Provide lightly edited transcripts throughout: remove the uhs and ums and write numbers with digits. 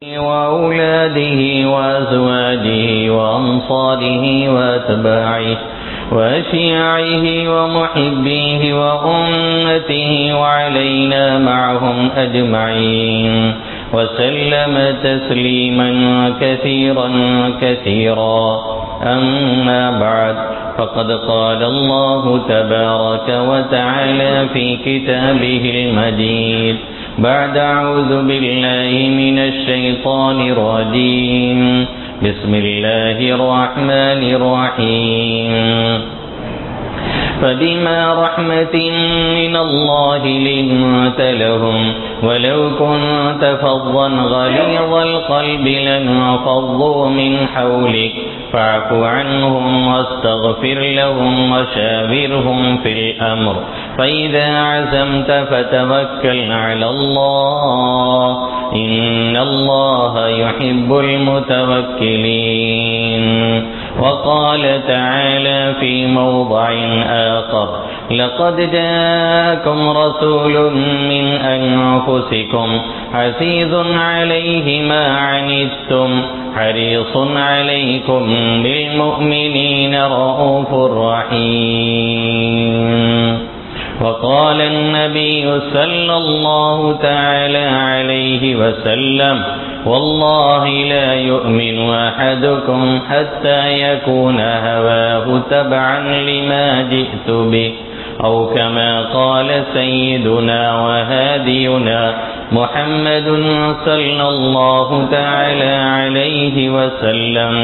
وأولاده وأزواجه وأنصاره وأتباعه وشيعه ومحبيه وأمته وعلينا معهم أجمعين وسلم تسليما كثيرا كثيرا. أما بعد، فقد قال الله تبارك وتعالى في كتابه المجيد بعد أعوذ بالله من الشيطان الرجيم بسم الله الرحمن الرحيم. فبما رحمة من الله لنت لهم ولو كنت فظا غليظ القلب لانفضوا من حولك فاعف عنهم واستغفر لهم وشاورهم في الأمر فإذا عزمت فتوكل على الله إن الله يحب المتوكلين. وقال تعالى في موضع آخر لقد جاءكم رسول من أنفسكم عزيز عليه ما عنتم حريص عليكم بالمؤمنين رؤوف رحيم. وقال النبي صلى الله تعالى عليه وسلم والله لا يؤمن أحدكم حتى يكون هواه تبعا لما جئت به أو كما قال سيدنا وهادينا محمد صلى الله تعالى عليه وسلم.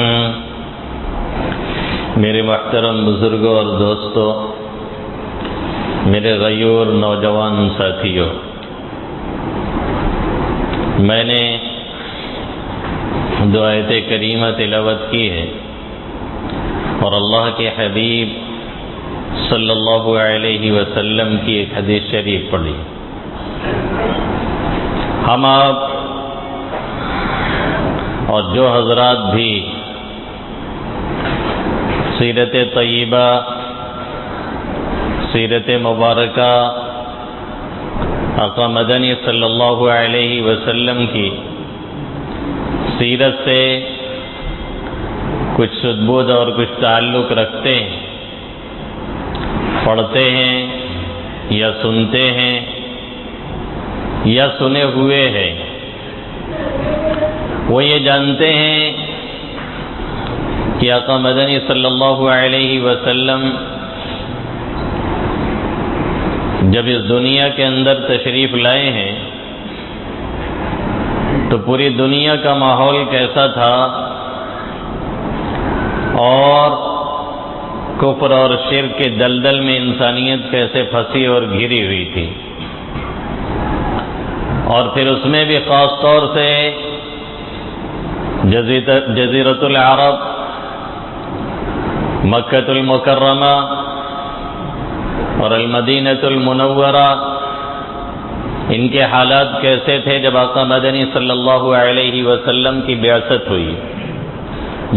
میرے محترم بزرگوں اور دوستوں، میرے غیور نوجوان ساتھیوں، میں نے دو آیت کریمہ تلاوت کی ہے اور اللہ کے حبیب صلی اللہ علیہ وسلم کی ایک حدیث شریف پڑھی. ہم آپ اور جو حضرات بھی سیرت طیبہ، سیرت مبارکہ آقا مدنی صلی اللہ علیہ وسلم کی سیرت سے کچھ سدبود اور کچھ تعلق رکھتے ہیں، پڑھتے ہیں یا سنتے ہیں یا سنے ہوئے ہیں، وہ یہ جانتے ہیں کہ آقا مدنی صلی اللہ علیہ وسلم جب اس دنیا کے اندر تشریف لائے ہیں تو پوری دنیا کا ماحول کیسا تھا اور کفر اور شرک کے دلدل میں انسانیت کیسے پھنسی اور گھری ہوئی تھی، اور پھر اس میں بھی خاص طور سے جزیرۃ العرب، مکہ المکرمہ اور المدینہ المنورہ، ان کے حالات کیسے تھے جب آقا مدنی صلی اللہ علیہ وسلم کی بعثت ہوئی،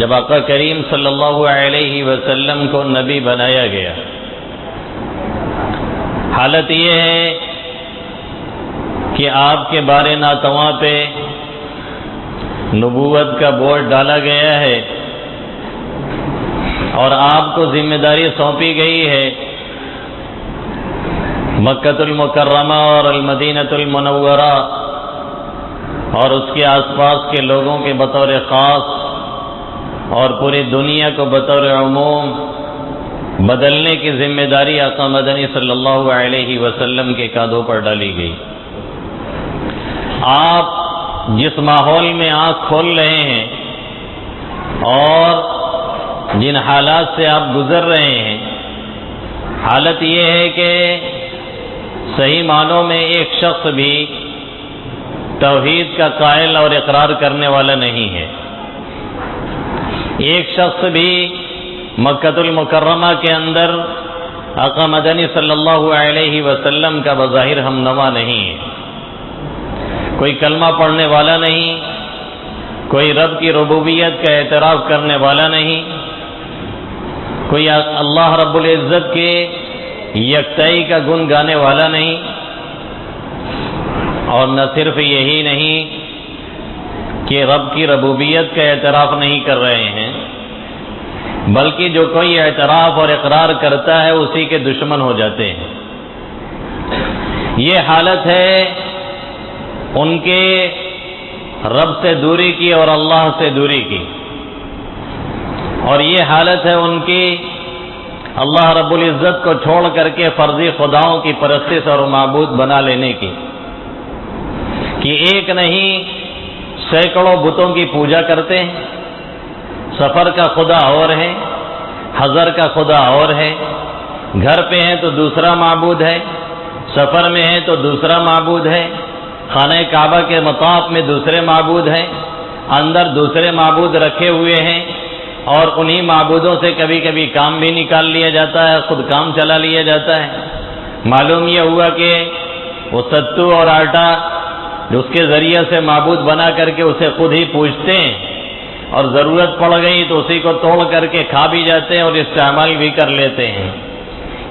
جب آقا کریم صلی اللہ علیہ وسلم کو نبی بنایا گیا. حالت یہ ہے کہ آپ کے بار ناتواں پہ نبوت کا بورڈ ڈالا گیا ہے اور آپ کو ذمہ داری سونپی گئی ہے مکہ المکرمہ اور المدینہ المنورہ اور اس کے آس پاس کے لوگوں کے بطور خاص اور پوری دنیا کو بطور عموم بدلنے کی ذمہ داری آقا مدنی صلی اللہ علیہ وسلم کے کاندھوں پر ڈالی گئی. آپ جس ماحول میں آنکھ کھول رہے ہیں اور جن حالات سے آپ گزر رہے ہیں، حالت یہ ہے کہ صحیح معنوں میں ایک شخص بھی توحید کا قائل اور اقرار کرنے والا نہیں ہے. ایک شخص بھی مکہ المکرمہ کے اندر آقا مدنی صلی اللہ علیہ وسلم کا بظاہر ہم نوا نہیں ہے. کوئی کلمہ پڑھنے والا نہیں، کوئی رب کی ربوبیت کا اعتراف کرنے والا نہیں، کوئی اللہ رب العزت کے یکتائی کا گن گانے والا نہیں. اور نہ صرف یہی نہیں کہ رب کی ربوبیت کا اعتراف نہیں کر رہے ہیں، بلکہ جو کوئی اعتراف اور اقرار کرتا ہے اسی کے دشمن ہو جاتے ہیں۔ یہ حالت ہے ان کے رب سے دوری کی اور اللہ سے دوری کی، اور یہ حالت ہے ان کی اللہ رب العزت کو چھوڑ کر کے فرضی خداؤں کی پرستش اور معبود بنا لینے کی، کہ ایک نہیں سینکڑوں بتوں کی پوجا کرتے ہیں۔ سفر کا خدا اور ہے، حضر کا خدا اور ہے، گھر پہ ہیں تو دوسرا معبود ہے، سفر میں ہے تو دوسرا معبود ہے، خانہ کعبہ کے مطاف میں دوسرے معبود ہیں، اندر دوسرے معبود رکھے ہوئے ہیں، اور انہی معبودوں سے کبھی کبھی کام بھی نکال لیا جاتا ہے، خود کام چلا لیا جاتا ہے۔ معلوم یہ ہوا کہ وہ ستو اور آٹا جو اس کے ذریعے سے معبود بنا کر کے اسے خود ہی پوجتے ہیں، اور ضرورت پڑ گئی تو اسی کو توڑ کر کے کھا بھی جاتے ہیں اور استعمال بھی کر لیتے ہیں۔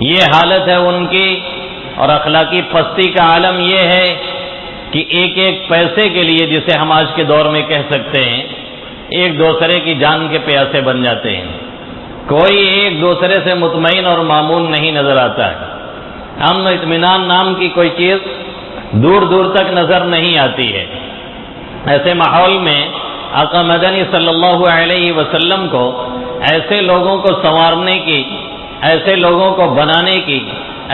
یہ حالت ہے ان کی، اور اخلاقی پستی کا عالم یہ ہے کہ ایک ایک پیسے کے لیے، جسے ہم آج کے دور میں کہہ سکتے ہیں، ایک دوسرے کی جان کے پیاسے بن جاتے ہیں۔ کوئی ایک دوسرے سے مطمئن اور مامون نہیں نظر آتا ہے۔ امن و اطمینان نام کی کوئی چیز دور دور تک نظر نہیں آتی ہے۔ ایسے ماحول میں آقا مدنی صلی اللہ علیہ وسلم کو ایسے لوگوں کو سنوارنے کی، ایسے لوگوں کو بنانے کی،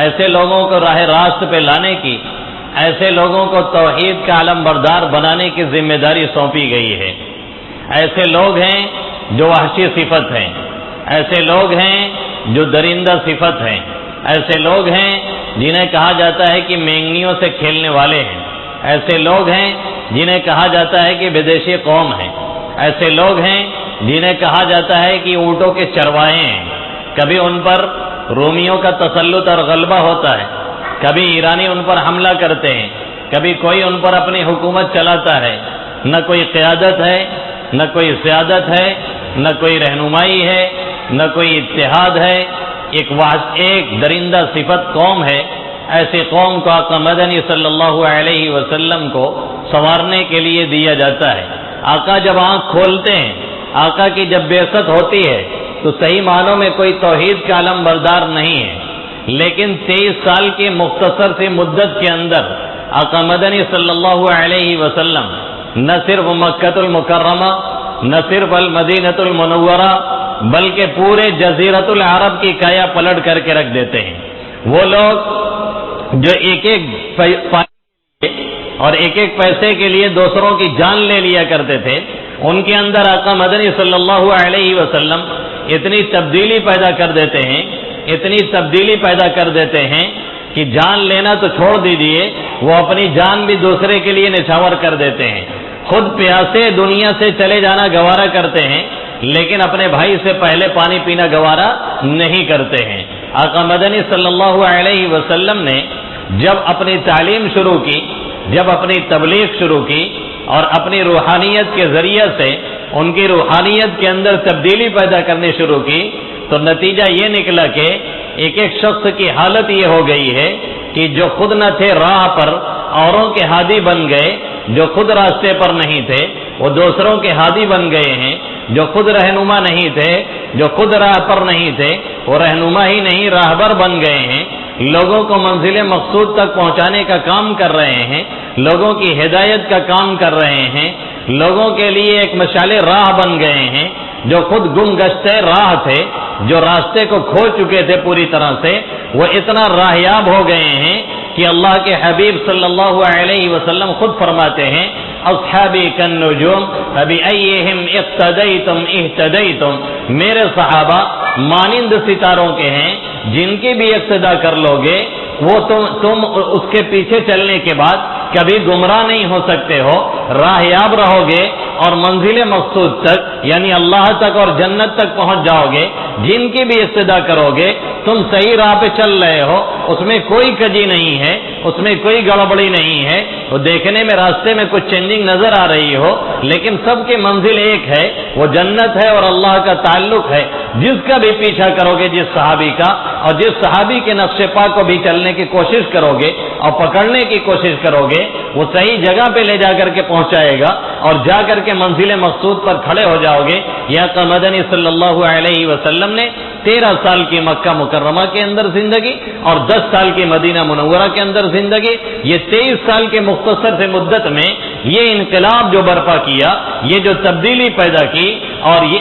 ایسے لوگوں کو راہ راست پہ لانے کی، ایسے لوگوں کو توحید کا علم بردار بنانے کی ذمہ داری سونپی گئی ہے۔ ایسے لوگ ہیں جو وحشی صفت ہیں، ایسے لوگ ہیں جو درندہ صفت ہیں، ایسے لوگ ہیں جنہیں کہا جاتا ہے کہ مینگنیوں سے کھیلنے والے ہیں، ایسے لوگ ہیں جنہیں کہا جاتا ہے کہ بدیشی قوم ہیں، ایسے لوگ ہیں جنہیں کہا جاتا ہے کہ اونٹوں کے چرواہے ہیں۔ کبھی ان پر رومیوں کا تسلط اور غلبہ ہوتا ہے، کبھی ایرانی ان پر حملہ کرتے ہیں، کبھی کوئی ان پر اپنی حکومت چلاتا ہے۔ نہ کوئی قیادت ہے، نہ کوئی سیادت ہے، نہ کوئی رہنمائی ہے، نہ کوئی اتحاد ہے، ایک درندہ صفت قوم ہے۔ ایسی قوم کو آقا مدنی صلی اللہ علیہ وسلم کو سنوارنے کے لیے دیا جاتا ہے۔ آقا جب آنکھ کھولتے ہیں، آقا کی جب بعثت ہوتی ہے تو صحیح معنوں میں کوئی توحید کا علم بردار نہیں ہے، لیکن 23 سال کی مختصر سی مدت کے اندر آقا مدنی صلی اللہ علیہ وسلم نہ صرف مکہ المکرمہ، نہ صرف المدینہ المنورہ، بلکہ پورے جزیرۃ العرب کی کایا پلٹ کر کے رکھ دیتے ہیں۔ وہ لوگ جو ایک ایک اور ایک ایک پیسے کے لیے دوسروں کی جان لے لیا کرتے تھے، ان کے اندر آقا مدنی صلی اللہ علیہ وسلم اتنی تبدیلی پیدا کر دیتے ہیں، اتنی تبدیلی پیدا کر دیتے ہیں کہ جان لینا تو چھوڑ دیجیے، وہ اپنی جان بھی دوسرے کے لیے نچھاور کر دیتے ہیں۔ خود پیاسے دنیا سے چلے جانا گوارا کرتے ہیں، لیکن اپنے بھائی سے پہلے پانی پینا گوارا نہیں کرتے ہیں۔ آقا مدنی صلی اللہ علیہ وسلم نے جب اپنی تعلیم شروع کی، جب اپنی تبلیغ شروع کی اور اپنی روحانیت کے ذریعے سے ان کی روحانیت کے اندر تبدیلی پیدا کرنی شروع کی، تو نتیجہ یہ نکلا کہ ایک ایک شخص کی حالت یہ ہو گئی ہے کہ جو خود نہ تھے راہ پر، اوروں کے ہادی بن گئے۔ جو خود راستے پر نہیں تھے وہ دوسروں کے ہادی بن گئے ہیں، جو خود رہنما نہیں تھے، جو خود راہ پر نہیں تھے، وہ رہنما ہی نہیں راہبر بن گئے ہیں۔ لوگوں کو منزل مقصود تک پہنچانے کا کام کر رہے ہیں، لوگوں کی ہدایت کا کام کر رہے ہیں، لوگوں کے لیے ایک مشعل راہ بن گئے ہیں۔ جو خود گم گشتے راہ تھے، جو راستے کو کھو چکے تھے پوری طرح سے، وہ اتنا راہیاب ہو گئے ہیں کہ اللہ کے حبیب صلی اللہ علیہ وسلم خود فرماتے ہیں، اصحابی کالنجوم فبأیہم اقتدیتم اہتدیتم، میرے صحابہ مانند ستاروں کے ہیں، جن کی بھی اقتدا کر لوگے وہ تم اس کے پیچھے چلنے کے بعد کبھی گمراہ نہیں ہو سکتے ہو، راہیاب رہو گے اور منزل مقصود تک یعنی اللہ تک اور جنت تک پہنچ جاؤ گے۔ جن کی بھی اقتدا کرو گے تم صحیح راہ پہ چل رہے ہو، اس میں کوئی کجی نہیں ہے، اس میں کوئی گڑبڑی نہیں ہے، وہ دیکھنے میں راستے میں کچھ چینجنگ نظر آ رہی ہو، لیکن سب کی منزل ایک ہے، وہ جنت ہے اور اللہ کا تعلق ہے۔ جس کا بھی پیچھا کرو گے، جس صحابی کا، اور جس صحابی کے نقش پا کو بھی چلنے کی کوشش کرو گے اور پکڑنے کی کوشش کرو گے، وہ صحیح جگہ پہ لے جا کر کے پہنچائے گا اور جا کر کے منزل مقصود پر کھڑے ہو جاؤ گے۔ یہ آقا مدنی صلی اللہ علیہ وسلم نے 13 سال کی مکہ مکرمہ کے اندر زندگی اور 10 سال کی مدینہ منورہ کے اندر زندگی، یہ 23 سال کے مختصر سے مدت میں یہ انقلاب جو برپا کیا، یہ جو تبدیلی پیدا کی، اور یہ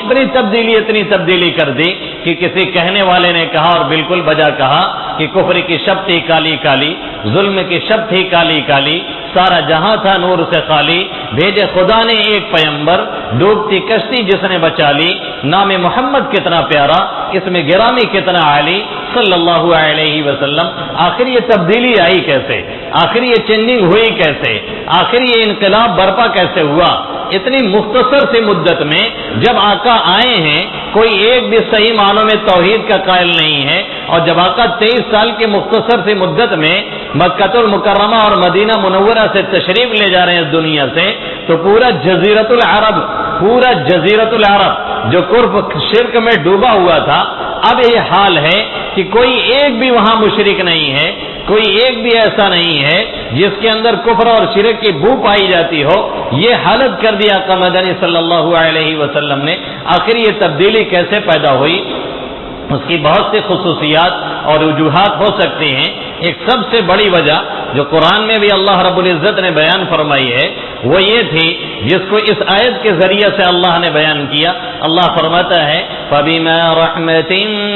اتنی تبدیلی کر دی کہ کسی کہنے والے نے کہا اور بالکل بجا کہا کہ کفر کی شب تھی کالی کالی، ظلم کی شب تھی کالی کالی، سارا جہاں تھا نور سے خالی، بھیجے خدا نے ایک پیمبر، ڈوبتی کشتی جس نے بچا لی، نام محمد کتنا پیارا، اس میں گرامی کتنا عالی صلی اللہ علیہ وسلم۔ آخر یہ تبدیلی آئی کیسے؟ آخر یہ چینجنگ ہوئی کیسے؟ آخر یہ انقلاب برپا کیسے ہوا؟ اتنی مختصر سی مدت میں جب آقا آئے ہیں، کوئی ایک بھی صحیح معنوں میں توحید کا قائل نہیں ہے، اور جب آقا 23 سال کی مختصر سی مدت میں مکہ المکرمہ اور مدینہ منورہ سے تشریف لے جا رہے ہیں اس دنیا سے، تو پورا جزیرۃ العرب جو کفر شرک میں ڈوبا ہوا تھا، اب یہ حال ہے کہ کوئی ایک بھی وہاں مشرک نہیں ہے، کوئی ایک بھی ایسا نہیں ہے جس کے اندر کفر اور شرک کی بو پائی جاتی ہو۔ یہ حالت کر دیا آقا مدنی صلی اللہ علیہ وسلم نے۔ آخر یہ تبدیلی کیسے پیدا ہوئی؟ اس کی بہت سی خصوصیات اور وجوہات ہو سکتی ہیں۔ ایک سب سے بڑی وجہ جو قرآن میں بھی اللہ رب العزت نے بیان فرمائی ہے وہ یہ تھی، جس کو اس آیت کے ذریعے سے اللہ نے بیان کیا۔ اللہ فرماتا ہے فَبِمَا رَحْمَةٍ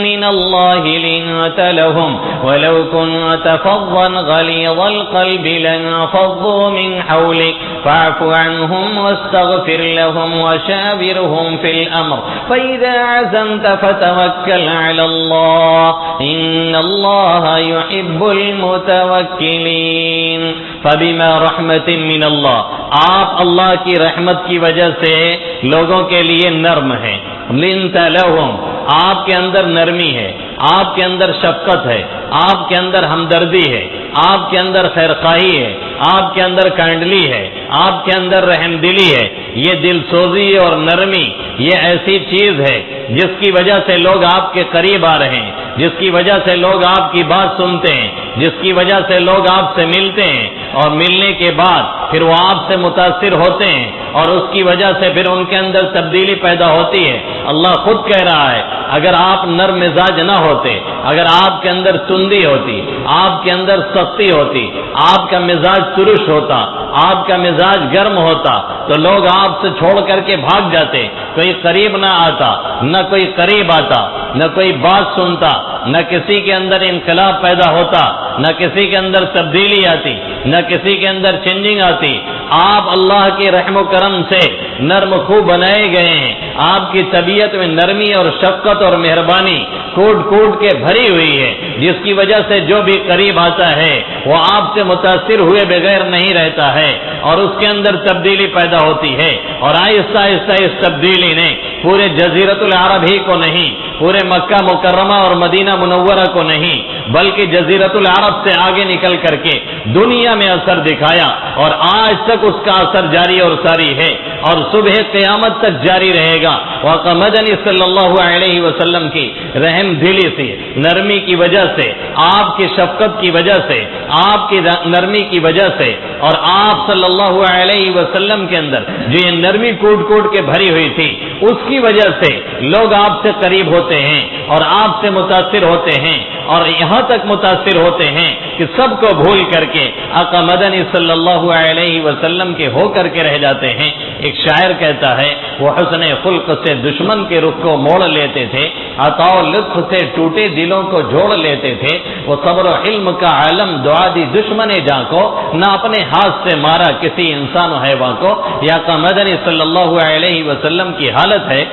مِّنَ اللَّهِ لِنْتَ لَهُمْ وَلَوْ كُنْتَ فَظًّا غَلِيظَ الْقَلْبِ لَانفَضُّوا مِنْ حَوْلِكَ فَاعْفُ عَنْهُمْ وَاسْتَغْفِرْ لَهُمْ وَشَاوِرْهُمْ فِي الْأَمْرِ فَإِذَا عَزَمْتَ فَتَوَكَّلْ عَلَى اللَّهِ إِنَّ اللَّهَ يُحِبُّ المتوکلین۔ فبما رحمت من اللہ، آپ اللہ کی رحمت کی وجہ سے لوگوں کے لیے نرم ہیں۔ لنت لہم، آپ کے اندر نرمی ہے، آپ کے اندر شفقت ہے، آپ کے اندر ہمدردی ہے، آپ کے اندر خیرخواہی ہے، آپ کے اندر کائنڈلی ہے، آپ کے اندر رحم دلی ہے۔ یہ دل سوزی اور نرمی یہ ایسی چیز ہے جس کی وجہ سے لوگ آپ کے قریب آ رہے ہیں، جس کی وجہ سے لوگ آپ کی بات سنتے ہیں، جس کی وجہ سے لوگ آپ سے ملتے ہیں، اور ملنے کے بعد پھر وہ آپ سے متاثر ہوتے ہیں، اور اس کی وجہ سے پھر ان کے اندر تبدیلی پیدا ہوتی ہے۔ اللہ خود کہہ رہا ہے اگر آپ نرم مزاج نہ ہوتے، اگر آپ کے اندر تندی ہوتی، آپ کے اندر سختی ہوتی، آپ کا مزاج ترش ہوتا، آپ کا مزاج گرم ہوتا، تو لوگ آپ سے چھوڑ کر کے بھاگ جاتے، کوئی قریب نہ آتا، نہ کوئی قریب آتا، نہ کوئی بات سنتا، نہ کسی کے اندر انقلاب پیدا ہوتا، نہ کسی کے اندر تبدیلی آتی، نہ کسی کے اندر چینجنگ آتی۔ آپ اللہ کے رحم و کرم سے نرم خو بنائے گئے ہیں، آپ کی طبیعت میں نرمی اور شفقت اور مہربانی کوٹ کوٹ کے بھری ہوئی ہے، جس کی وجہ سے جو بھی قریب آتا ہے وہ آپ سے متاثر ہوئے بغیر نہیں رہتا ہے، اور اس کے اندر تبدیلی پیدا ہوتی ہے۔ اور آہستہ آہستہ اس تبدیلی نے پورے جزیرۃ العرب ہی کو نہیں، پورے مکہ مکرمہ اور مدینہ منورہ کو نہیں، بلکہ جزیرۃ العرب سے آگے نکل کر کے دنیا میں اثر دکھایا، اور آج تک اس کا اثر جاری اور ساری ہے، اور صبح قیامت تک جاری رہے گا۔ وآقا مدنی صلی اللہ علیہ وسلم کی رحم دلی سے، نرمی کی وجہ سے، آپ کی شفقت کی وجہ سے، آپ کی نرمی کی وجہ سے، اور آپ صلی اللہ علیہ وسلم کے اندر جو یہ نرمی کوٹ کوٹ کے بھری ہوئی تھی، اس کی وجہ سے لوگ آپ سے قریب ہوتے ہیں اور آپ سے متاثر ہوتے ہیں، اور یہاں تک متاثر ہوتے ہیں کہ سب کو بھول کر کے آقا مدنی صلی اللہ علیہ وسلم کے ہو کر کے رہ جاتے ہیں۔ ایک شاعر کہتا ہے وہ حسن خلق سے دشمن کے رخ کو موڑ لیتے تھے، عطا و لطف سے ٹوٹے دلوں کو جوڑ لیتے تھے، وہ صبر و علم کا عالم دعا دی دشمن جاں کو، نہ اپنے ہاتھ سے مارا کسی انسان و حیوان کو۔ یہ آقا مدنی صلی اللہ علیہ وسلم کی حالت ہے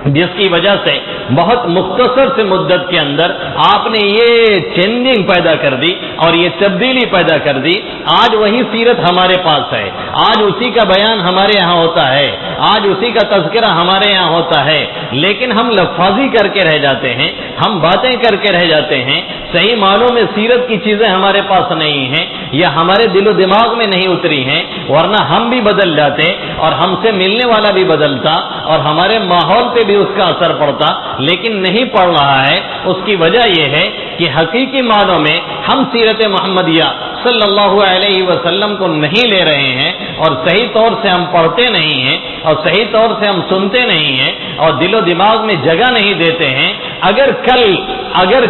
جس کی وجہ سے بہت مختصر سے مدت کے اندر آپ نے یہ چینجنگ پیدا کر دی اور یہ تبدیلی پیدا کر دی. آج وہی سیرت ہمارے پاس ہے, آج اسی کا بیان ہمارے یہاں ہوتا ہے, آج اسی کا تذکرہ ہمارے یہاں ہوتا ہے, لیکن ہم لفاظی کر کے رہ جاتے ہیں, ہم باتیں کر کے رہ جاتے ہیں. صحیح معنوں میں سیرت کی چیزیں ہمارے پاس نہیں ہیں یا ہمارے دل و دماغ میں نہیں اتری ہیں, ورنہ ہم بھی بدل جاتے اور ہم سے ملنے والا بھی بدلتا اور ہمارے ماحول پہ بھی اس کا اثر پڑتا, لیکن نہیں پڑ رہا ہے. اس کی وجہ یہ ہے کہ حقیقی معنوں میں ہم سیرت محمدیہ صلی اللہ علیہ وسلم کو نہیں لے رہے ہیں اور صحیح طور سے ہم پڑھتے نہیں ہیں اور صحیح طور سے ہم سنتے نہیں ہیں اور دل و دماغ میں جگہ نہیں دیتے ہیں. اگر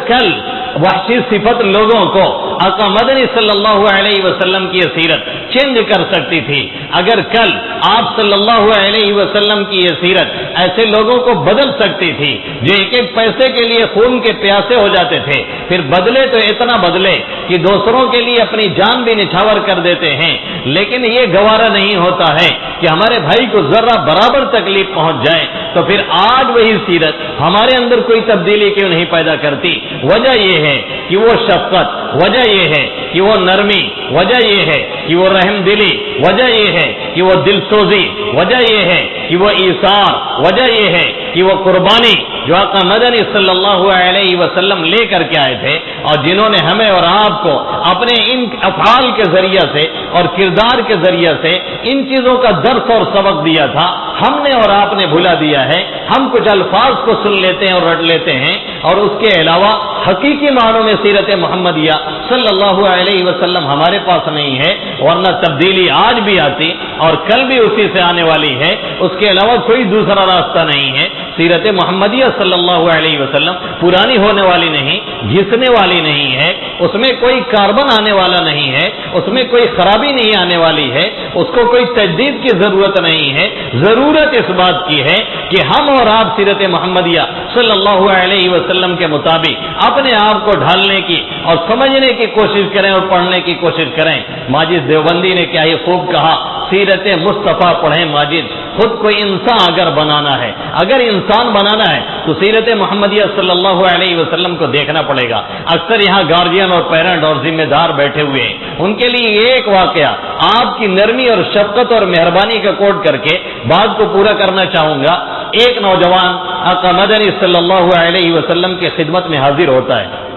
کل وحشی صفت لوگوں کو آقا مدنی صلی اللہ علیہ وسلم کی یہ سیرت چینج کر سکتی تھی, اگر کل آپ صلی اللہ علیہ وسلم کی یہ سیرت ایسے لوگوں کو بدل سکتی تھی جو ایک ایک پیسے کے لیے خون کے پیاسے ہو جاتے تھے, پھر بدلے تو اتنا بدلے کہ دوسروں کے لیے اپنی جان بھی نچھاور کر دیتے ہیں, لیکن یہ گوارا نہیں ہوتا ہے کہ ہمارے بھائی کو ذرہ برابر تکلیف پہنچ جائے, تو پھر آج وہی سیرت ہمارے اندر کوئی تبدیلی کیوں نہیں پیدا کرتی؟ وجہ یہ ہے کہ وہ شفقت, وجہ یہ ہے کہ وہ نرمی, وجہ یہ ہے کہ وہ رحم دلی, وجہ یہ ہے کہ وہ دل سوزی, وجہ یہ ہے کہ وہ ایثار, وجہ یہ ہے کہ وہ قربانی جو آقا مدنی صلی اللہ علیہ وسلم لے کر کے آئے تھے اور جنہوں نے ہمیں اور آپ کو اپنے ان افعال کے ذریعے سے اور کردار کے ذریعے سے ان چیزوں کا درس اور سبق دیا تھا, ہم نے اور آپ نے بھلا دیا ہے. ہم کچھ الفاظ کو سن لیتے ہیں اور رٹ لیتے ہیں اور اس کے علاوہ حقیقی معنوں میں سیرت محمدیہ صلی اللہ علیہ وسلم ہمارے پاس نہیں ہے, ورنہ تبدیلی آج بھی آتی اور کل بھی اسی سے آنے والی ہے. اس کے علاوہ کوئی دوسرا راستہ نہیں ہے. سیرت محمدیہ صلی اللہ علیہ وسلم پرانی ہونے والی نہیں, گھسنے والی نہیں ہے, اس میں کوئی کاربن آنے والا نہیں ہے, اس میں کوئی خرابی نہیں آنے والی ہے, اس کو کوئی تجدید کی ضرورت نہیں ہے. ضرورت اس بات کی ہے کہ ہم اور آپ سیرت محمدیہ صلی اللہ علیہ وسلم کے مطابق اپنے آپ کو ڈھالنے کی اور سمجھنے کی کوشش کریں اور پڑھنے کی کوشش کریں. ماجد دیوبندی نے کیا ہی خوب کہا, سیرت مصطفیٰ پڑھیں ماجد, خود کو انسان اگر بنانا ہے, اگر انسان بنانا ہے تو سیرت محمدیہ صلی اللہ علیہ وسلم کو دیکھنا پڑے گا. اکثر یہاں گارجین اور پیرنٹ اور ذمہ دار بیٹھے ہوئے ہیں, ان کے لیے ایک واقعہ آپ کی نرمی اور شفقت اور مہربانی کا کوٹ کر کے بات کو پورا کرنا چاہوں گا. ایک نوجوان آقا مدنی صلی اللہ علیہ وسلم کی خدمت میں حاضر ہوتا ہے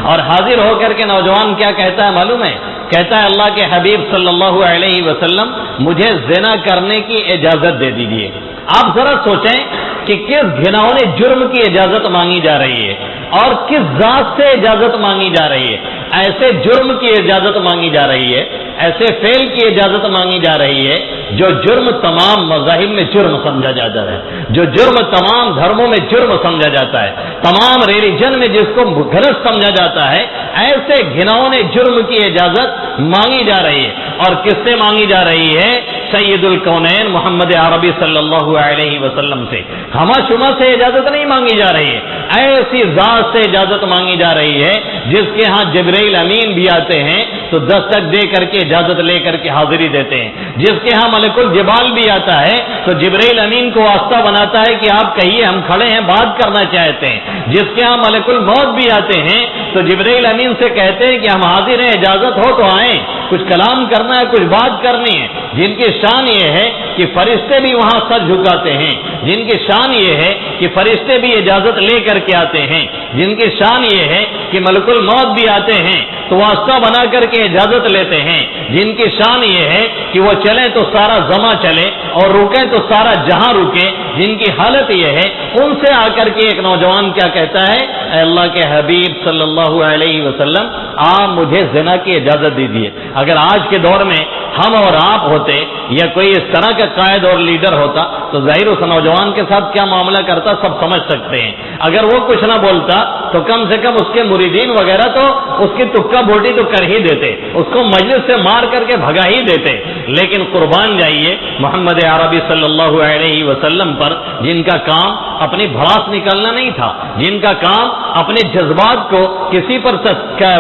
اور حاضر ہو کر کے نوجوان کیا کہتا ہے معلوم ہے؟ کہتا ہے اللہ کے حبیب صلی اللہ علیہ وسلم مجھے زنا کرنے کی اجازت دے دیجیے. آپ ذرا سوچیں کہ کس گھناؤنے جرم کی اجازت مانگی جا رہی ہے اور کس ذات سے اجازت مانگی جا رہی ہے. ایسے جرم کی اجازت مانگی جا رہی ہے, ایسے فعل کی اجازت مانگی جا رہی ہے جو جرم تمام مذاہب میں جرم سمجھا جاتا ہے, جو جرم تمام دھرموں میں جرم سمجھا جاتا ہے, تمام ریلیجن میں جس کو غلط سمجھا جاتا ہے. ایسے گھناؤنے جرم کی اجازت مانگی جا رہی ہے اور کس سے مانگی جا رہی ہے؟ سید الکونین محمد عربی صلی اللہ علیہ وسلم سے. ہما شما سے اجازت نہیں مانگی جا رہی ہے, ایسی ذات سے اجازت مانگی جا رہی ہے جس کے ہاں جبرائیل امین بھی آتے ہیں تو دستک دے کر کے اجازت لے کر کے حاضری دیتے ہیں, جس کے ہاں ملک الجبال بھی آتا ہے تو جبرائیل امین کو واسطہ بناتا ہے کہ آپ کہیے ہم کھڑے ہیں بات کرنا چاہتے ہیں, جس کے ہاں ملک الموت بھی آتے ہیں تو جبرائیل امین سے کہتے ہیں کہ ہم حاضر ہیں, اجازت ہو تو آئیں, کچھ کلام کرنا ہے, کچھ بات کرنی ہے. جن کی شان یہ ہے کہ فرشتے بھی وہاں سر جھکاتے ہیں, جن کی شان یہ ہے کہ فرشتے بھی اجازت لے کر کے آتے ہیں, جن کی شان یہ ہے کہ ملک الموت بھی آتے ہیں تو واسطہ بنا کر کے اجازت لیتے ہیں, جن کی شان یہ ہے کہ وہ چلیں تو سارا زماں چلے اور رکیں تو سارا جہاں رکے, جن کی حالت یہ ہے. ان سے آ کر کے ایک نوجوان کیا کہتا ہے, اے اللہ کے حبیب صلی اللہ علیہ وسلم آپ مجھے زنا کی اجازت دیجیے. اگر آج کے دور میں ہم اور آپ ہوتے یا کوئی اس طرح کا قائد اور لیڈر ہوتا تو ظاہر اس نوجوان کے ساتھ کیا معاملہ کرتا سب سمجھ سکتے ہیں. اگر وہ کچھ نہ بولتا تو کم سے کم اس کے مریدین وغیرہ تو اس کی تکا بوٹی تو کر ہی دیتے, اس کو مجلس سے مار کر کے بھگا ہی دیتے. لیکن قربان جائیے محمد عربی صلی اللہ علیہ وسلم پر, جن کا کام اپنی بھڑاس نکالنا نہیں تھا, جن کا کام اپنے جذبات کو کسی پر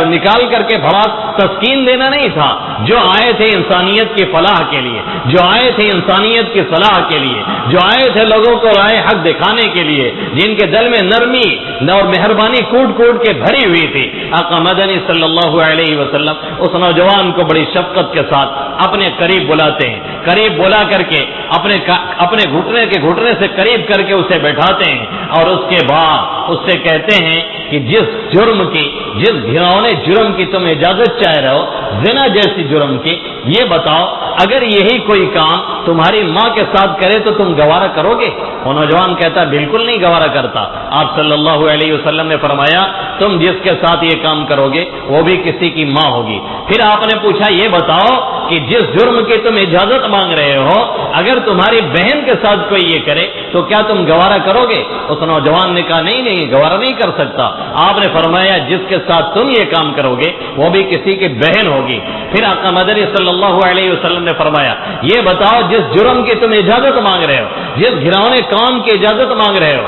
نکال کر کے بڑا تسکین دینا نہیں تھا. جو آئے تھے انسانیت کی فلاح کے لیے، جو آئے تھے انسانیت کی صلاح کے لیے، جو آئے تھے لوگوں کو رائے حق دکھانے کے لیے، جن کے دل میں نرمی اور مہربانی کوٹ کوٹ کے بھری ہوئی تھی، آقا مدنی صلی اللہ علیہ وسلم اس نوجوان کو بڑی شفقت کے ساتھ اپنے قریب بلاتے ہیں. قریب بلا کر کے اپنے گھٹنے کے گھٹنے سے قریب کر کے اسے بیٹھاتے ہیں اور اس کے بعد اس سے کہتے ہیں کہ جس گھناؤنے جرم کی تم اجازت چاہ رہے ہو، زنا جیسی جرم کی، یہ بتاؤ اگر یہی کوئی کام تمہاری ماں کے ساتھ کرے تو تم گوارا کرو گے؟ وہ نوجوان کہتا بالکل نہیں گوارا کرتا. آپ صلی اللہ علیہ وسلم نے فرمایا تم جس کے ساتھ یہ کام کرو گے وہ بھی کسی کی ماں ہوگی. پھر آپ نے پوچھا یہ بتاؤ کہ جس جرم کی تم اجازت مانگ رہے ہو اگر تمہاری بہن کے ساتھ کوئی یہ کرے تو کیا تم گوارا کرو گے؟ اس نوجوان نے کہا نہیں گوارا نہیں کر سکتا. آپ نے فرمایا جس کے ساتھ تم یہ کام کرو گے وہ بھی کسی کی بہن ہوگی. پھر آقا مدنی صلی اللہ علیہ وسلم نے فرمایا یہ بتاؤ جس جرم کی تم اجازت مانگ رہے ہو، جس گھناؤنے کام کی اجازت مانگ رہے ہو،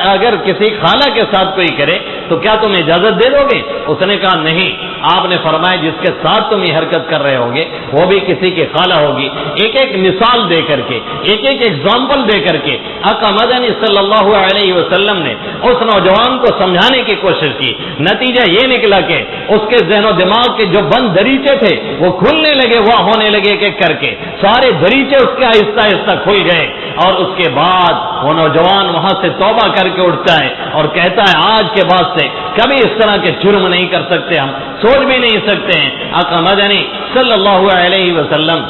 اگر کسی خالہ کے ساتھ کوئی کرے تو کیا تم اجازت دے دو گے؟ اس نے کہا نہیں. آپ نے فرمایا جس کے ساتھ تم یہ حرکت کر رہے ہوگے وہ بھی کسی کی خالہ ہوگی. ایک ایک مثال دے کر کے، ایک ایک ایگزامپل دے کر کے آقا مدنی صلی اللہ علیہ وسلم نے اس نوجوان کو سمجھانے کی کوشش کی. نتیجہ یہ نکلا کہ اس کے ذہن و دماغ کے جو بند دریچے تھے وہ کھلنے لگے، وہ ہونے لگے کہ کر کے سارے دریچے اس کے آہستہ آہستہ کھل گئے. اور اس کے بعد وہ نوجوان وہاں سے توبہ کر کے اٹھتا ہے اور کہتا ہے آج کے بعد سے کبھی اس طرح کے جرم نہیں کر سکتے، ہم سوچ بھی نہیں سکتے ہیں. آقا مدنی صلی اللہ علیہ وسلم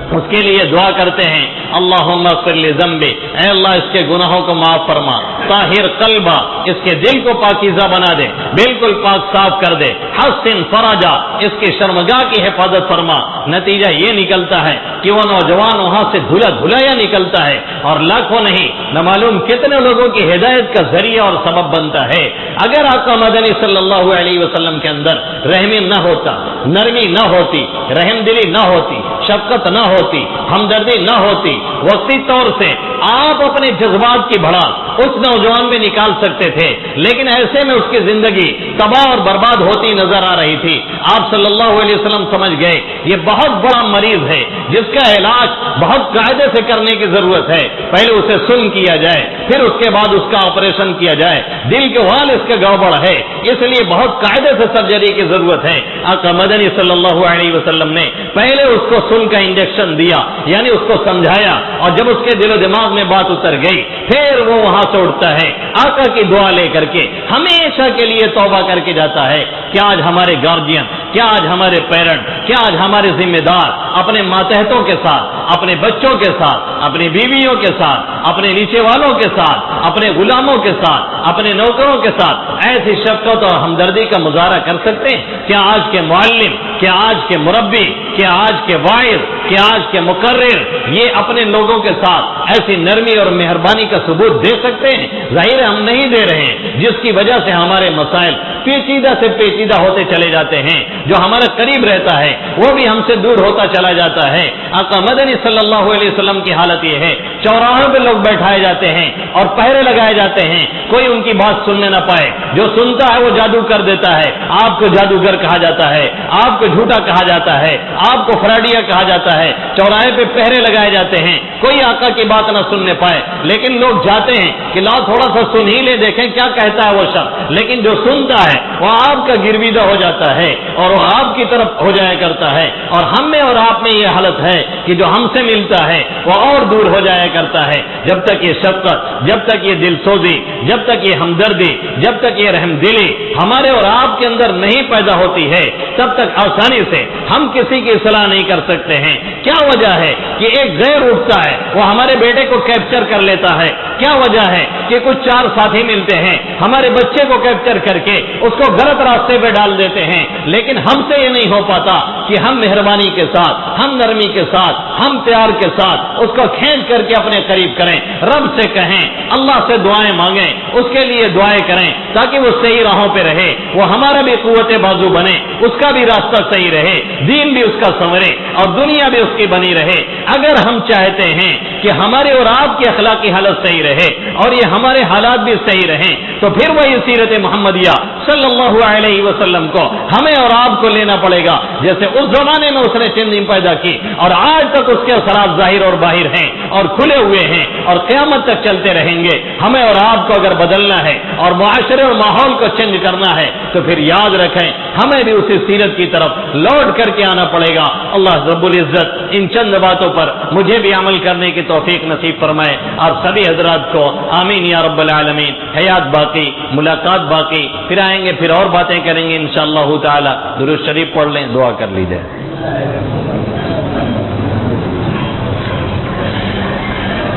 اس کے لیے دعا کرتے ہیں اللہم اغفر لذنبی، اے اللہ اس کے گناہوں کو معاف فرما، طاہر قلبہ اس کے دل کو پاکیزہ بنا دے، بالکل پاک صاف کر دے، حسن فرجا اس کی شرمگاہ کی حفاظت فرما. نتیجہ یہ نکلتا ہے کہ وہ نوجوان وہاں سے دھلا دھلایا نکلتا ہے اور لاکھوں نہیں نہ معلوم کتنے لوگوں کی ہدایت کا ذریعہ اور سبب بنتا ہے. اگر آقا مدنی صلی اللہ علیہ وسلم کے اندر رحمی نہ ہوتا، نرمی نہ ہوتی، رحم دلی نہ ہوتی، شفقت نہ ہوتی، ہمدردی نہ ہوتی، وقتی طور سے آپ اپنے جذبات کی بھڑا اس نوجوان میں نکال سکتے تھے، لیکن ایسے میں اس کی زندگی تباہ اور برباد ہوتی نظر آ رہی تھی. آپ صلی اللہ علیہ وسلم سمجھ گئے یہ بہت بڑا مریض ہے جس کا علاج بہت قاعدے سے کرنے کی ضرورت ہے. پہلے اسے سن کیا جائے، پھر اس کے بعد اس کا آپریشن کیا جائے. دل کے وال اس کے گڑبڑ ہے، اس لیے بہت قاعدے سے سرجری کی ضرورت ہے. آقا مدنی صلی اللہ علیہ وسلم نے پہلے اس کو سن کا انجیکشن دیا، یعنی اس کو سمجھایا، اور جب اس کے دل و دماغ میں بات اتر گئی پھر وہ وہاں سے اٹھتا ہے آقا کی دعا لے کر کے ہمیشہ کے لیے توبہ کر کے جاتا ہے. کیا آج ہمارے گارجین، کیا آج ہمارے پیرنٹ، کیا آج ہمارے ذمہ دار اپنے ماتحتوں کے ساتھ، اپنے بچوں کے ساتھ، اپنی بیویوں کے ساتھ، اپنے نیچے والوں کے ساتھ، اپنے غلاموں کے ساتھ، اپنے نوکروں کے ساتھ ایسی شفقت اور ہمدردی کا مظاہرہ کر سکتے ہیں؟ کیا آج کے معلم، کیا آج کے مربی، کیا آج کے واعظ، کیا آج کے مقرر یہ اپنے لوگوں کے ساتھ ایسی نرمی اور مہربانی کا ثبوت دے سکتے ہیں؟ ظاہر ہم نہیں دے رہے ہیں، جس کی وجہ سے ہمارے مسائل پیچیدہ سے پیچیدہ ہوتے چلے جاتے ہیں. جو ہمارے قریب رہتا ہے وہ بھی ہم سے دور ہوتا چلا جاتا ہے. آقا مدنی صلی اللہ علیہ وسلم کی حالت یہ ہے چوراہوں پہ لوگ بیٹھائے جاتے ہیں اور پہرے لگائے جاتے ہیں، کوئی ان کی بات سننے نہ پائے. جو سنتا ہے وہ جادو کر دیتا ہے. آپ کو جادوگر کہا جاتا ہے، آپ کو جھوٹا کہا جاتا ہے، آپ کو فراڈیا کہا جاتا ہے. چوراہے پہ پہرے لگائے جاتے ہیں، کوئی آقا کی بات نہ سننے پائے، لیکن لوگ جاتے ہیں کہ لاؤ تھوڑا سا سن ہی لے، دیکھیں کیا کہتا ہے وہ شخص. لیکن جو سنتا ہے وہ آپ کا گرویدہ ہو جاتا ہے اور وہ آپ کی طرف ہو جایا کرتا ہے. اور ہم میں اور آپ میں یہ حالت ہے کہ جو ہم سے ملتا ہے وہ اور دور ہو جایا کرتا ہے. جب تک یہ شفقت، جب تک یہ دل سوزی، جب تک یہ ہمدردی، جب تک یہ رحم دلی ہمارے اور آپ کے اندر نہیں پیدا ہوتی ہے تب تک آسانی سے ہم کسی کی اصلاح نہیں کر سکتے ہیں. کیا وجہ ہے کہ ایک غیر اٹھتا ہے وہ ہمارے بیٹے کو کیپچر کر لیتا ہے؟ کیا وجہ ہے کہ کچھ چار ساتھی ملتے ہیں ہمارے بچے کو کیپچر کر کے اس کو غلط راستے پہ ڈال دیتے ہیں؟ لیکن ہم سے یہ نہیں ہو پاتا کہ ہم مہربانی کے ساتھ، ہم نرمی کے ساتھ، ہم پیار کے ساتھ اس کو کھینچ کر کے اپنے قریب کریں، رب سے کہیں، اللہ سے دعائیں مانگیں، اس کے لیے دعائیں کریں تاکہ وہ صحیح راہوں پہ رہے، وہ ہمارا بھی قوت بازو بنے، اس کا بھی راستہ صحیح رہے، دین بھی اس کا سنورے اور دنیا بھی اس کی بنی رہے۔ اگر ہم چاہتے ہیں کہ ہمارے اور آپ کی اخلاقی حالت صحیح رہے اور یہ ہمارے حالات بھی صحیح رہیں، تو پھر وہی سیرت محمدیہ صلی اللہ علیہ وسلم کو ہمیں اور آپ کو لینا پڑے گا، جیسے اس زمانے میں اس نے چندی پیدا کی اور آج تک اس کے اثرات ظاہر اور باہر ہیں اور کھلے ہوئے ہیں اور قیامت تک چلتے رہیں گے۔ ہمیں اور آپ کو اگر بدلنا ہے اور معاشرے اور ماحول کو چینج کرنا ہے تو پھر یاد رکھیں ہمیں بھی اسی سیرت کی طرف لوٹ کر کے آنا پڑے گا۔ اللہ رب العزت ان چند باتوں پر مجھے بھی عمل کرنے کی توفیق نصیب فرمائے، آپ سبھی حضرات کو آمین یا رب العالمین۔ حیات باقی، ملاقات باقی، پھر آئیں گے، پھر اور باتیں کریں گے انشاءاللہ تعالی۔ درود شریف پڑھ لیں، دعا کر لیجیے۔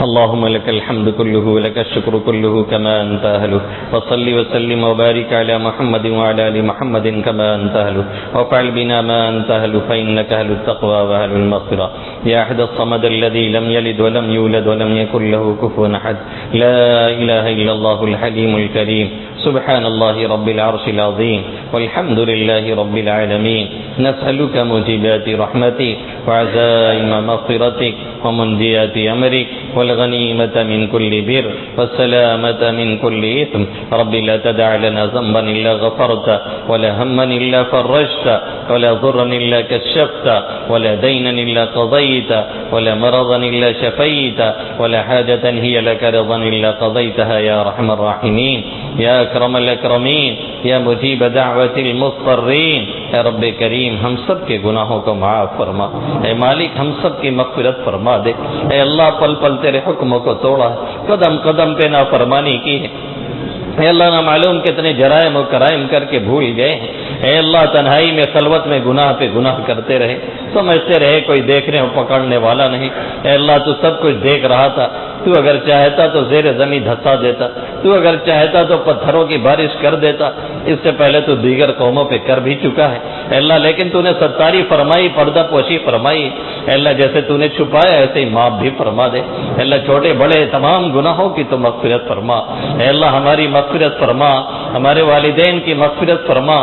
اللهم لك الحمد كله ولك الشكر كله كما أنت أهله، وصل وسلم وبارك على محمد وعلى آل محمد كما أنت أهله، وافعل بنا ما أنت أهله فإنك أهل التقوى وأهل المغفرة، يا أحد الصمد الذي لم يلد ولم يولد ولم يكن له كفوا أحد، لا إله إلا الله الحليم الكريم، سبحان الله رب العرش العظيم، والحمد لله رب العالمين، نسألك موجبات رحمتك وعزائم مغفرتك ومنجيات أمرك والغنيمة من كل بر والسلامة من كل إثم، رب لا تدع لنا ذنبا إلا غفرته ولا هما إلا فرجته ولا ضرا إلا كشفت ولا دينا إلا قضيت ولا مرضا إلا شفيت ولا حاجة هي لك رضا إلا قضيتها يا أرحم الراحمين يا أكرم الأكرمين يا مجيب دعوة المضطرين۔ اے رب کریم ہم سب کے گناہوں کو معاف فرما، اے مالک ہم سب کی مغفرت فرما دے۔ اے اللہ پل پل تیرے حکموں کو توڑا، قدم قدم پہ نافرمانی کی ہے، اے اللہ نہ معلوم کتنے جرائم و کرائم کر کے بھول گئے ہیں، اے اللہ تنہائی میں خلوت میں گناہ پہ گناہ کرتے رہے، سمجھتے رہے کوئی دیکھنے اور پکڑنے والا نہیں۔ اے اللہ تو سب کچھ دیکھ رہا تھا، تو اگر چاہتا تو زیر زمین دھسا دیتا، تو اگر چاہتا تو پتھروں کی بارش کر دیتا، اس سے پہلے تو دیگر قوموں پہ کر بھی چکا ہے اے اللہ، لیکن تو نے ستاری فرمائی، پردہ پوشی فرمائی اے اللہ، جیسے تو نے چھپایا ایسے ہی معاف بھی فرما دے اے اللہ، چھوٹے بڑے تمام گناہوں کی تو مغفرت فرما اے اللہ، ہماری مغفرت فرما، ہمارے والدین کی مغفرت فرما،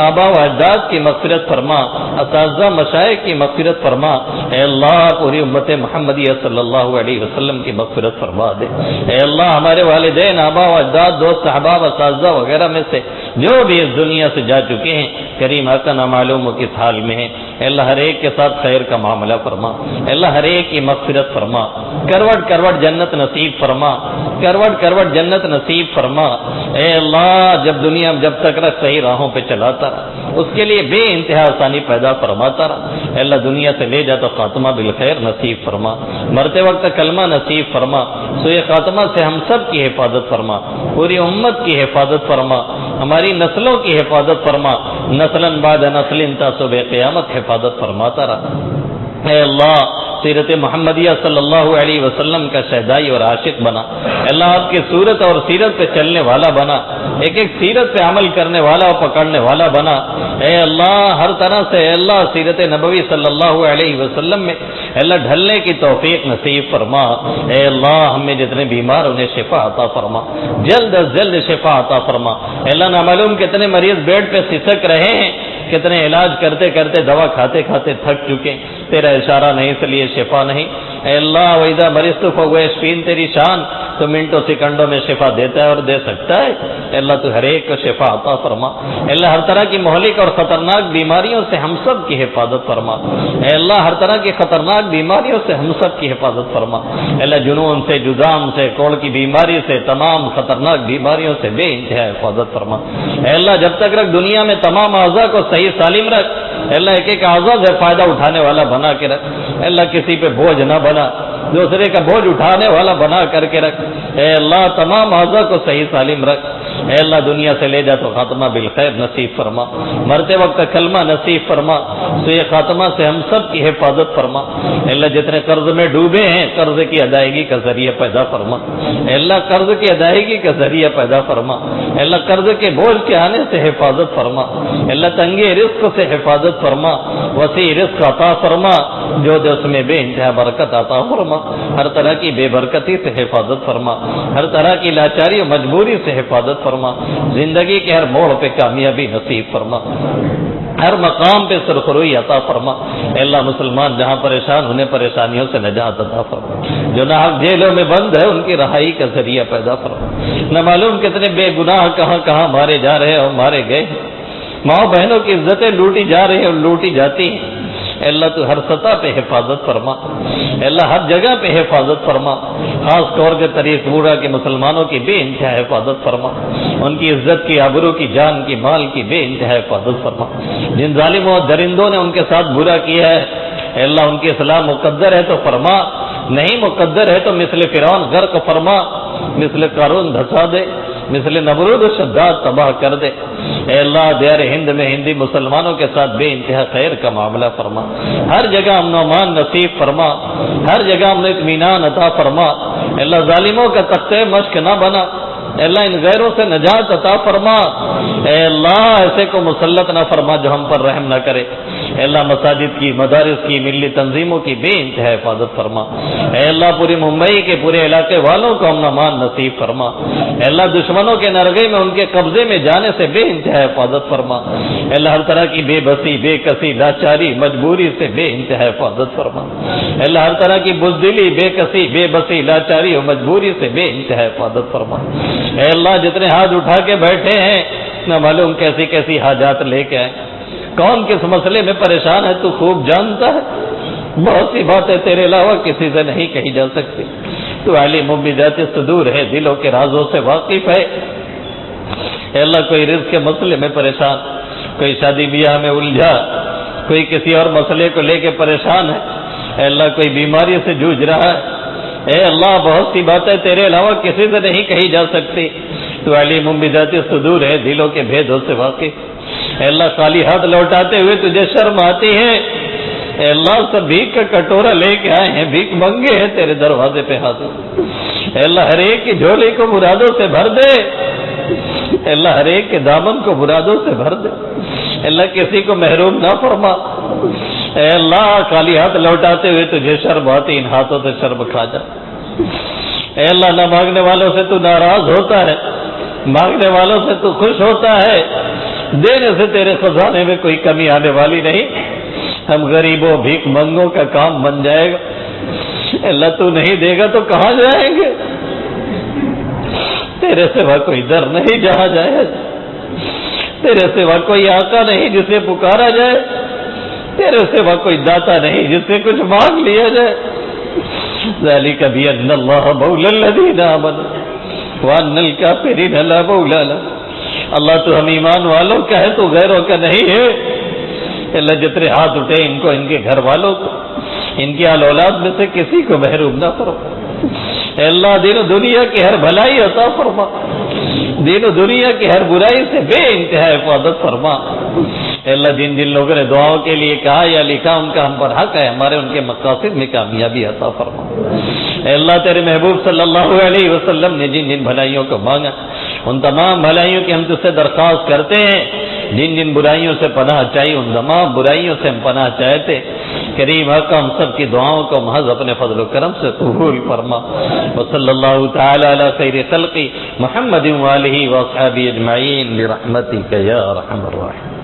آبا و اجداد کی مغفرت فرما، اساتذہ مشائخ کی مغفرت فرما اے اللہ، پوری امت محمدیہ صلی اللہ علیہ وسلم کی مغفرت فرما دے اے اللہ، ہمارے والدین، آبا و اجداد، دوست احباب، اساتذہ وغیرہ میں سے جو بھی اس دنیا سے جا چکے ہیں، کریم آقا نہ معلوم ہو کس حال میں ہیں اے اللہ، ہر ایک کے ساتھ خیر کا معاملہ فرما اے اللہ، ہر ایک کی مغفرت فرما، کروٹ کروٹ جنت نصیب فرما، کروٹ کروٹ جنت نصیب فرما اے اللہ، جب تک رکھ صحیح راہوں پہ چلاتا رہا، اس کے لیے بے انتہا آسانی پیدا فرماتا رہا اے اللہ، دنیا سے لے جا تو خاتمہ بالخیر نصیب فرما، مرتے وقت کلمہ نصیب فرما، سوئے خاتمہ سے ہم سب کی حفاظت فرما، پوری امت کی حفاظت فرما، ہماری نسلوں کی حفاظت فرما، نسلاً بعد نسل تا صبح قیامت حفاظت فرماتا رہا اے اللہ، سیرت محمدیہ صلی اللہ علیہ وسلم کا شہدائی اور عاشق بنا اللہ، آپ کی صورت اور سیرت پہ چلنے والا بنا، ایک ایک سیرت پہ عمل کرنے والا اور پکڑنے والا بنا اے اللہ، ہر طرح سے اے اللہ سیرت نبوی صلی اللہ علیہ وسلم میں اے اللہ ڈھلنے کی توفیق نصیب فرما اے اللہ، ہمیں جتنے بیمار انہیں شفا عطا فرما، جلد از جلد شفا عطا فرما اے اللہ، نامعلوم کتنے مریض بیڈ پہ سسک رہے ہیں، کتنے علاج کرتے کرتے دوا کھاتے کھاتے تھک چکے، تیرا اشارہ نہیں اس لیے شفا نہیں اے اللہ، وَإِذَا مَرِضْتُ فَهُوَ يَشْفِينِ، تیری شان تو منٹوں سیکنڈوں میں شفا دیتا ہے اور دے سکتا ہے اے اللہ، تو ہر ایک کو شفا عطا فرما اے اللہ، ہر طرح کی مہلک اور خطرناک بیماریوں سے ہم سب کی حفاظت فرما اے اللہ، ہر طرح کی خطرناک بیماریوں سے ہم سب کی حفاظت فرما اے اللہ، جنون سے، جذام سے، کوڑ کی بیماری سے، تمام خطرناک بیماریوں سے بے انتہا حفاظت فرما اے اللہ، جب تک رکھ دنیا میں تمام اعضاء کو صحیح سالم رکھ اے اللہ، ایک ایک اعضاء سے فائدہ اٹھانے والا بنا کے رکھ اے اللہ، کسی پہ بوجھ نہ بنا، دوسرے کا بوجھ اٹھانے والا بنا کر کے رکھ اے اللہ، تمام اعضاء کو صحیح سالم رکھ اے اللہ دنیا سے لے جا تو خاتمہ بالخیر نصیب فرما، مرتے وقت کلمہ نصیب فرما، سوئے خاتمہ سے ہم سب کی حفاظت فرما۔ اے اللہ جتنے قرض میں ڈوبے ہیں قرض کی ادائیگی کا ذریعہ پیدا فرما، اے اللہ قرض کی ادائیگی کا ذریعہ پیدا فرما، اے اللہ قرض کے بوجھ کے آنے سے حفاظت فرما، اے اللہ تنگی رزق سے حفاظت فرما، وسیع رزق عطا فرما، جو اس میں بے انتہا برکت عطا فرما، ہر طرح کی بے برکتی سے حفاظت فرما، ہر طرح کی لاچاری و مجبوری سے حفاظت فرما، زندگی کے ہر موڑ پہ کامیابی نصیب فرما، ہر مقام پہ سرخروئی عطا فرما۔ اے اللہ مسلمان جہاں پریشان انہیں پریشانیوں سے نجات عطا فرما، جو ناحق جیلوں میں بند ہے ان کی رہائی کا ذریعہ پیدا فرما۔ نہ معلوم کتنے بے گناہ کہاں کہاں مارے جا رہے ہیں اور مارے گئے ہیں، ماں بہنوں کی عزتیں لوٹی جا رہی ہیں اور لوٹی جاتی ہیں۔ اے اللہ تو ہر سطح پہ حفاظت فرما، اے اللہ ہر جگہ پہ حفاظت فرما، خاص طور کے طریق پورا کے مسلمانوں کی بے انتہا حفاظت فرما، ان کی عزت کی، آبرو کی، جان کی، مال کی بے انتہا حفاظت فرما۔ جن ظالموں اور درندوں نے ان کے ساتھ برا کیا ہے اے اللہ ان کی اصلاح مقدر ہے تو فرما، نہیں مقدر ہے تو مثل فرعون غرق فرما، مثل قارون دھسا دے، مثل نمرود و شداد تباہ کر دے۔ اے اللہ دیار ہند میں ہندی مسلمانوں کے ساتھ بے انتہا خیر کا معاملہ فرما، ہر جگہ امن و امان نصیب فرما، ہر جگہ امن و اطمینان عطا فرما۔ اے اللہ ظالموں کا تختہ مشق نہ بنا، اے اللہ ان غیروں سے نجات عطا فرما، اے اللہ ایسے کو مسلط نہ فرما جو ہم پر رحم نہ کرے۔ اے اللہ مساجد کی، مدارس کی، ملی تنظیموں کی بے انتہا حفاظت فرما۔ اے اللہ پوری ممبئی کے پورے علاقے والوں کو امن و امان نصیب فرما۔ اے اللہ دشمنوں کے نرغے میں ان کے قبضے میں جانے سے بے انتہا حفاظت فرما۔ اے اللہ ہر طرح کی بے بسی، بے کسی، لاچاری، مجبوری سے بے انتہا حفاظت فرما۔ اے اللہ ہر طرح کی بزدلی، بے کسی، بے بسی، لاچاری اور مجبوری سے بے انتہا حفاظت فرما۔ اے اللہ جتنے ہاتھ اٹھا کے بیٹھے ہیں نہ معلوم کیسی کیسی حاجات لے کے آئے، کون کس مسئلے میں پریشان ہے تو خوب جانتا ہے، بہت سی باتیں تیرے علاوہ کسی سے نہیں کہی جا سکتی، تو علیم بذات الصدور ہے، دلوں کے رازوں سے واقف ہے۔ اے اللہ کوئی رزق کے مسئلے میں پریشان، کوئی شادی بیاہ میں الجھا، کوئی کسی اور مسئلے کو لے کے پریشان ہے، اے اللہ کوئی بیماری سے جوجھ رہا ہے، اے اللہ بہت سی باتیں تیرے علاوہ کسی سے نہیں کہی جا سکتی، تو علیم بذات الصدور ہے، دلوں کے بھیدوں سے واقف۔ اے اللہ خالی ہاتھ لوٹاتے ہوئے تجھے شرم آتی ہے، اے اللہ سب بھیک کا کٹورا لے کے آئے ہیں، بھیک منگے ہیں تیرے دروازے پہ حاضر، اے اللہ ہر ایک کی جھولی کو مرادوں سے بھر دے، اے اللہ ہر ایک کے دامن کو مرادوں سے بھر دے، اے اللہ کسی کو محروم نہ فرما۔ اے اللہ خالی ہاتھ لوٹاتے ہوئے تجھے شرم آتی، ان ہاتھوں سے شرم کھا جا۔ اے اللہ نہ مانگنے والوں سے تو ناراض ہوتا ہے، مانگنے والوں سے تو خوش ہوتا ہے، دینے سے تیرے خزانے میں کوئی کمی آنے والی نہیں، ہم غریبوں بھیک منگوں کا کام بن جائے گا۔ اللہ تو نہیں دے گا تو کہاں جائیں گے؟ تیرے سوا کوئی در نہیں جہاں جائے، تیرے سوا کوئی آقا نہیں جسے پکارا جائے، تیرے سوا کوئی داتا نہیں جس سے کچھ مانگ لیا جائے۔ ذالک بأن اللہ مولی الذین آمنوا وأن الکافرین لا مولی لهم۔ اللہ تو ہم ایمان والوں کا ہے تو غیروں کا نہیں ہے۔ اللہ جتنے ہاتھ اٹھے ان کو، ان کے گھر والوں کو، ان کی آل اولاد میں سے کسی کو محروم نہ فرما۔ اے اللہ دین و دنیا کی ہر بھلائی عطا فرما، دین و دنیا کی ہر برائی سے بے انتہا حفاظت فرما۔ اے اللہ جن جن لوگوں نے دعاؤں کے لیے کہا یا لکھا ان کا ہم پر حق ہے، ہمارے ان کے مقاصد میں کامیابی عطا فرما۔ اے اللہ تیرے محبوب صلی اللہ علیہ وسلم نے جن جن بھلائیوں کو مانگا ان تمام بھلائیوں کی ہم تجھ سے درخواست کرتے ہیں، جن جن برائیوں سے پناہ چاہیے ان تمام برائیوں سے ہم پناہ چاہتے، کریم حق ہم سب کی دعاؤں کو محض اپنے فضل و کرم سے قبول فرما۔ وصلی اللہ تعالی علی خیر خلق محمد وآلہ واصحابہ اجمعین برحمتک یا ارحم الراحمین۔